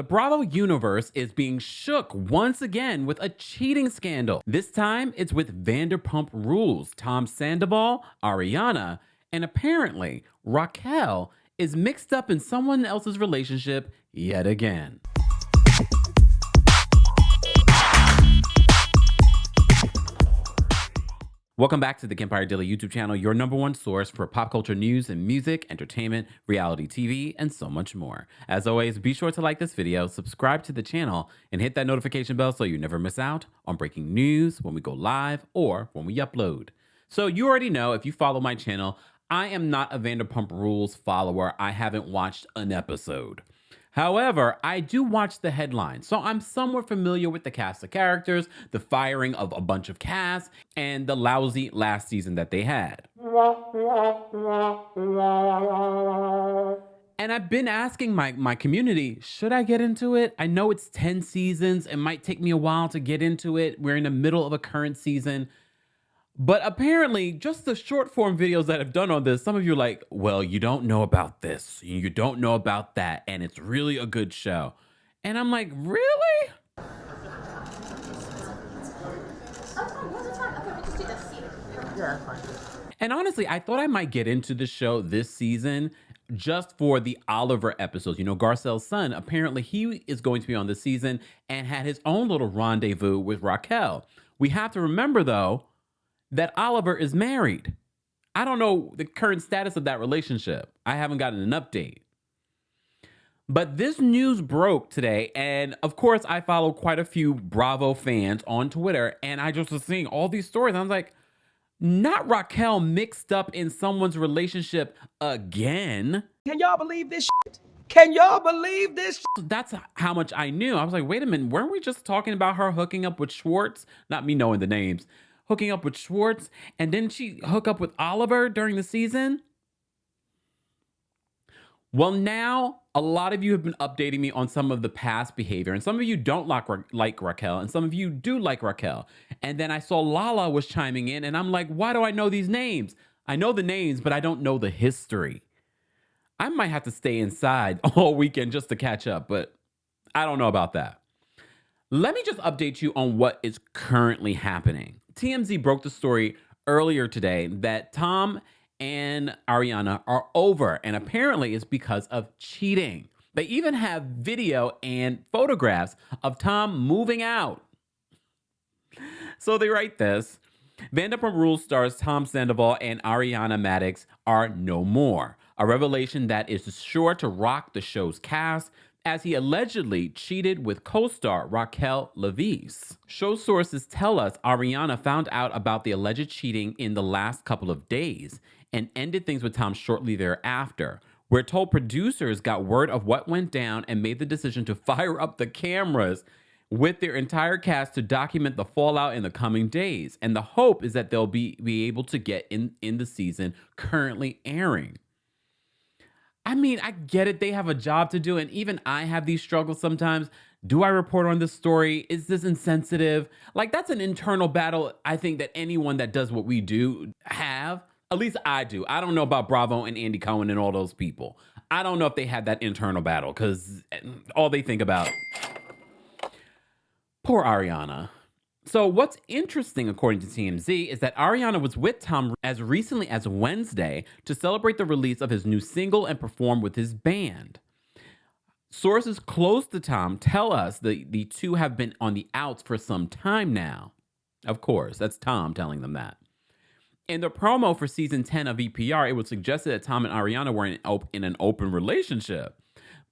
The Bravo universe is being shook once again with a cheating scandal. This time, it's with Vanderpump Rules, Tom Sandoval, Ariana, and apparently Raquel is mixed up in someone else's relationship yet again. Welcome back to the Kempire Daily YouTube channel, your #1 source for pop culture news and music, entertainment, reality TV, and so much more. As always, be sure to like this video, subscribe to the channel, and hit that notification bell so you never miss out on breaking news when we go live or when we upload. So you already know, if you follow my channel, I am not a Vanderpump Rules follower. I haven't watched an episode. However, I do watch the headlines, so I'm somewhat familiar with the cast of characters, the firing of a bunch of cast, and the lousy last season that they had. And I've been asking my community, should I get into it? I know it's 10 seasons. It might take me a while to get into it. We're in the middle of a current season. But apparently, just the short form videos that I've done on this, some of you are like, well, you don't know about this, you don't know about that, and it's really a good show. And I'm like, really? And honestly, I thought I might get into the show this season just for the Oliver episodes. You know, Garcelle's son, apparently he is going to be on this season and had his own little rendezvous with Raquel. We have to remember, though, that Oliver is married. I don't know the current status of that relationship. I haven't gotten an update. But this news broke today, and of course, I follow quite a few Bravo fans on Twitter, and I just was seeing all these stories. I was like, not Raquel mixed up in someone's relationship again. Can y'all believe this shit? Can y'all believe this shit? That's how much I knew. I was like, wait a minute, weren't we just talking about her hooking up with Schwartz? Not me knowing the names. Hooking up with Schwartz, and didn't she hook up with Oliver during the season? Well, now a lot of you have been updating me on some of the past behavior, and some of you don't like Raquel, and some of you do like Raquel. And then I saw Lala was chiming in, and I'm like, why do I know these names? I know the names, but I don't know the history. I might have to stay inside all weekend just to catch up, but I don't know about that. Let me just update you on what is currently happening. TMZ broke the story earlier today that Tom and Ariana are over, and apparently it's because of cheating. They even have video and photographs of Tom moving out. So they write this: Vanderpump Rules stars Tom Sandoval and Ariana Madix are no more. A revelation that is sure to rock the show's cast, as he allegedly cheated with co-star Raquel Madix. Show sources tell us Ariana found out about the alleged cheating in the last couple of days and ended things with Tom shortly thereafter. We're told producers got word of what went down and made the decision to fire up the cameras with their entire cast to document the fallout in the coming days. And the hope is that they'll be able to get in the season currently airing. I mean, I get it. They have a job to do. And even I have these struggles sometimes. Do I report on this story? Is this insensitive? Like, that's an internal battle, I think, that anyone that does what we do have. At least I do. I don't know about Bravo and Andy Cohen and all those people. I don't know if they have that internal battle, because all they think about. Poor Ariana. So what's interesting, according to TMZ, is that Ariana was with Tom as recently as Wednesday to celebrate the release of his new single and perform with his band. Sources close to Tom tell us the two have been on the outs for some time now. Of course, that's Tom telling them that. In the promo for season 10 of EPR, it was suggested that Tom and Ariana were in an open relationship.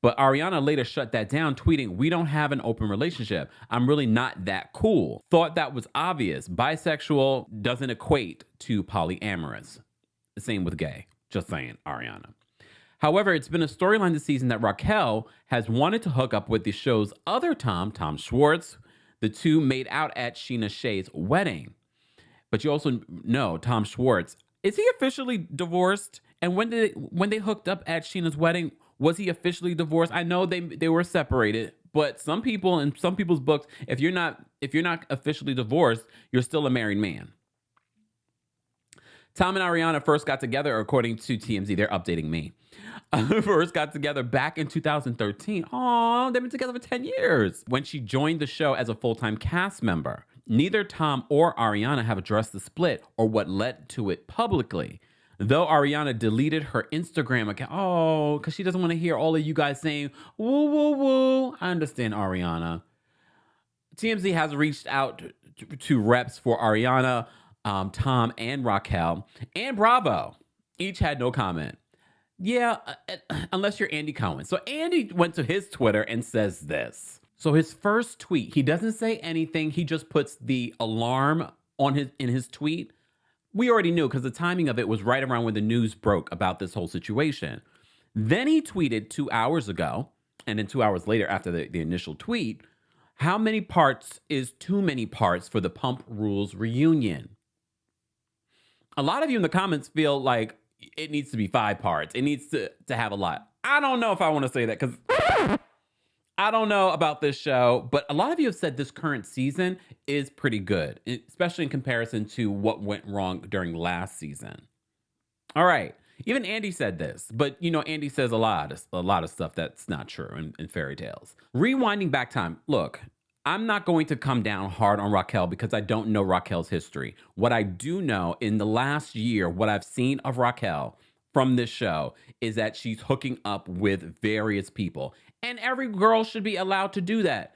But Ariana later shut that down, tweeting, "We don't have an open relationship. I'm really not that cool." Thought that was obvious. Bisexual doesn't equate to polyamorous. The same with gay. Just saying, Ariana. However, it's been a storyline this season that Raquel has wanted to hook up with the show's other Tom Schwartz. The two made out at Sheena Shea's wedding. But you also know Tom Schwartz. Is he officially divorced? And when they hooked up at Sheena's wedding, was he officially divorced? I know they were separated, but some people in some people's books, if you're not officially divorced, you're still a married man. Tom and Ariana first got together, according to TMZ. They're updating me. First got together back in 2013. Oh, they've been together for 10 years. When she joined the show as a full-time cast member. Neither Tom or Ariana have addressed the split or what led to it publicly. Though Ariana deleted her Instagram account. Because she doesn't want to hear all of you guys saying, woo, woo, woo. I understand, Ariana. TMZ has reached out to reps for Ariana, Tom, and Raquel, and Bravo. Each had no comment. Yeah, unless you're Andy Cohen. So Andy went to his Twitter and says this. So his first tweet, he doesn't say anything. He just puts the alarm in his tweet. We already knew because the timing of it was right around when the news broke about this whole situation. Then he tweeted 2 hours ago, and then 2 hours later after the initial tweet, how many parts is too many parts for the Pump Rules reunion? A lot of you in the comments feel like it needs to be 5 parts. It needs to have a lot. I don't know if I want to say that because I don't know about this show, but a lot of you have said this current season is pretty good, especially in comparison to what went wrong during last season. All right. Even Andy said this, but Andy says a lot of stuff that's not true in fairy tales. Rewinding back time. Look, I'm not going to come down hard on Raquel because I don't know Raquel's history. What I do know in the last year, what I've seen of Raquel from this show is that she's hooking up with various people. And every girl should be allowed to do that.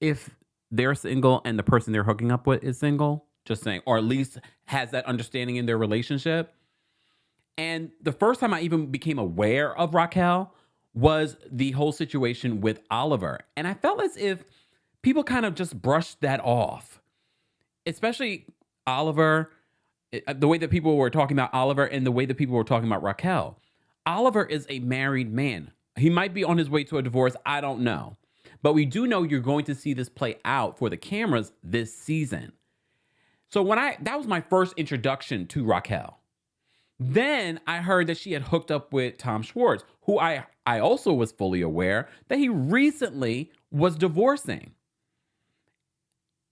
If they're single and the person they're hooking up with is single, just saying, or at least has that understanding in their relationship. And the first time I even became aware of Raquel was the whole situation with Oliver. And I felt as if people kind of just brushed that off, especially Oliver, the way that people were talking about Oliver and the way that people were talking about Raquel. Oliver is a married man. He might be on his way to a divorce. I don't know. But we do know you're going to see this play out for the cameras this season. So that was my first introduction to Raquel. Then I heard that she had hooked up with Tom Schwartz, who I also was fully aware that he recently was divorcing.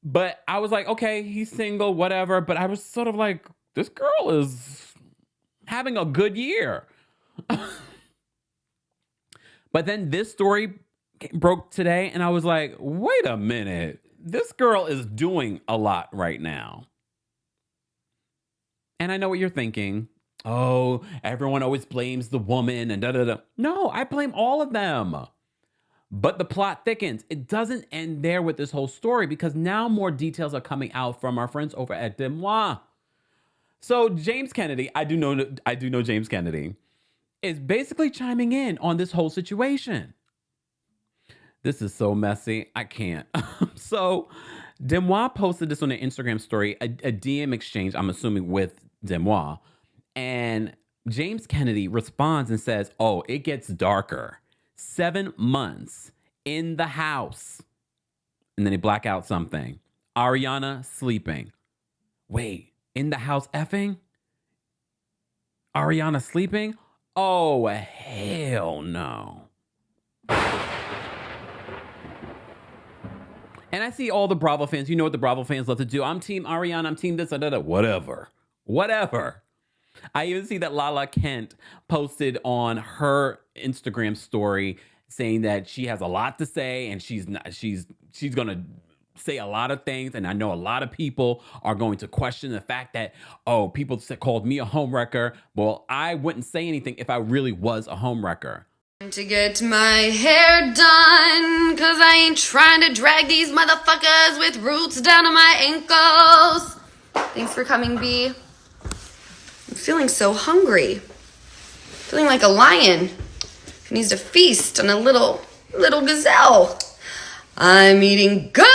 But I was like, okay, he's single, whatever. But I was sort of like, this girl is having a good year. But then this story broke today, and I was like, wait a minute. This girl is doing a lot right now. And I know what you're thinking. Oh, everyone always blames the woman and da-da-da. No, I blame all of them. But the plot thickens. It doesn't end there with this whole story because now more details are coming out from our friends over at VENMO. So James Kennedy, I do know James Kennedy, is basically chiming in on this whole situation. This is so messy. I can't. So VENMO posted this on their Instagram story, a DM exchange, I'm assuming with VENMO. And James Kennedy responds and says, oh, it gets darker. 7 months in the house. And then he black out something. Ariana sleeping. Wait, in the house effing? Ariana sleeping? Oh, hell no. And I see all the Bravo fans. You know what the Bravo fans love to do. I'm team Ariana. I'm team this. Whatever. I even see that Lala Kent posted on her Instagram story saying that she has a lot to say and she's going to say a lot of things. And I know a lot of people are going to question the fact that, people called me a homewrecker. Well, I wouldn't say anything if I really was a homewrecker. To get my hair done, cause I ain't trying to drag these motherfuckers with roots down to my ankles. Thanks for coming, B. I'm feeling so hungry. Feeling like a lion who needs to feast on a little gazelle. I'm eating good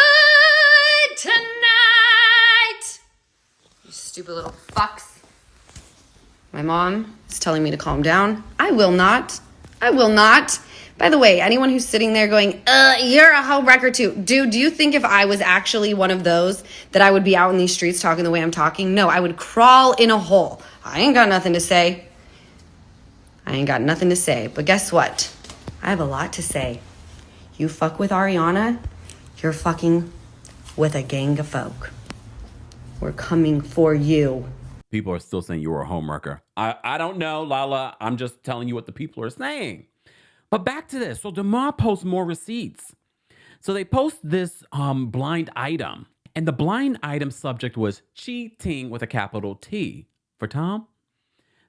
tonight. You stupid little fucks. My mom is telling me to calm down. I will not. By the way, anyone who's sitting there going, you're a homewrecker too. Dude, do you think if I was actually one of those that I would be out in these streets talking the way I'm talking? No, I would crawl in a hole. I ain't got nothing to say. But guess what? I have a lot to say. You fuck with Ariana, you're fucking with a gang of folk. We're coming for you. People are still saying you were a homewrecker. I don't know, Lala. I'm just telling you what the people are saying. But back to this. So DeuxMoi posts more receipts. So they post this blind item. And the blind item subject was cheating with a capital T. For Tom?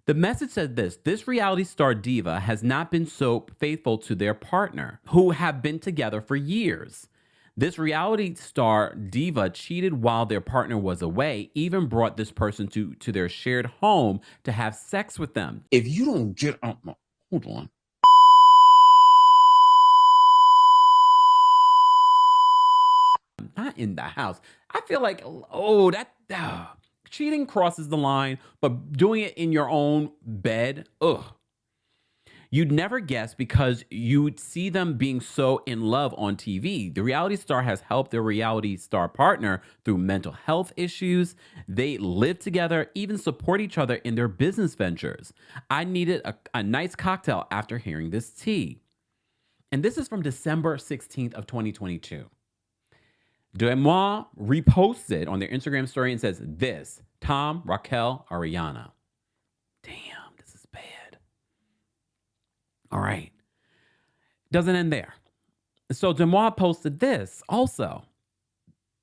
The message said this reality star diva has not been so faithful to their partner, who have been together for years. This reality star diva cheated while their partner was away, even brought this person to their shared home to have sex with them. If you don't get out my... Hold on. Not in the house. I feel like, cheating crosses the line, but doing it in your own bed, ugh. You'd never guess because you'd see them being so in love on TV. The reality star has helped their reality star partner through mental health issues. They live together, even support each other in their business ventures. I needed a nice cocktail after hearing this tea. And this is from December 16th of 2022. DeuxMoi reposts it on their Instagram story and says this, Tom, Raquel, Ariana. Damn, this is bad. All right. Doesn't end there. So DeuxMoi posted this also.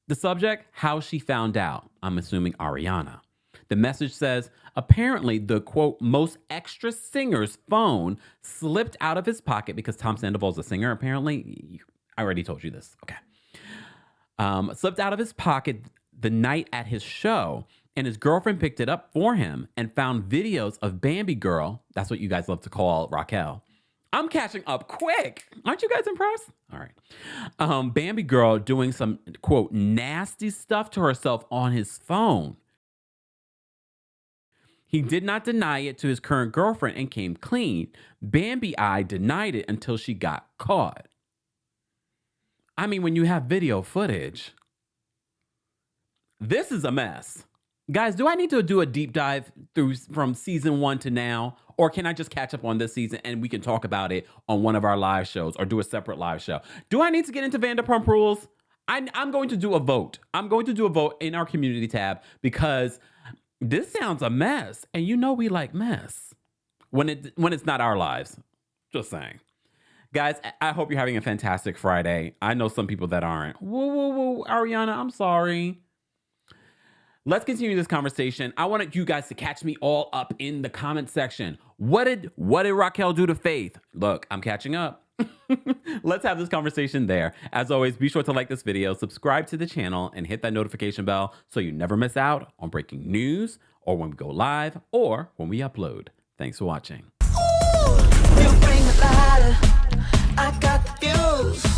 The subject, how she found out. I'm assuming Ariana. The message says, apparently the, quote, most extra singer's phone slipped out of his pocket because Tom Sandoval's a singer, apparently. I already told you this. Okay. Slipped out of his pocket the night at his show, and his girlfriend picked it up for him and found videos of Bambi Girl. That's what you guys love to call Raquel. I'm catching up quick. Aren't you guys impressed? All right. Bambi Girl doing some, quote, nasty stuff to herself on his phone. He did not deny it to his current girlfriend and came clean. Bambi I denied it until she got caught. I mean, when you have video footage, this is a mess. Guys, do I need to do a deep dive through from season 1 to now? Or can I just catch up on this season and we can talk about it on one of our live shows or do a separate live show? Do I need to get into Vanderpump Rules? I'm going to do a vote. I'm going to do a vote in our community tab because this sounds a mess. And you know we like mess when it's not our lives. Just saying. Guys, I hope you're having a fantastic Friday. I know some people that aren't. Whoa, Ariana, I'm sorry. Let's continue this conversation. I wanted you guys to catch me all up in the comment section. What did Raquel do to Faith? Look, I'm catching up. Let's have this conversation there. As always, be sure to like this video, subscribe to the channel, and hit that notification bell so you never miss out on breaking news or when we go live or when we upload. Thanks for watching. You bring the lighter, I got the fuse.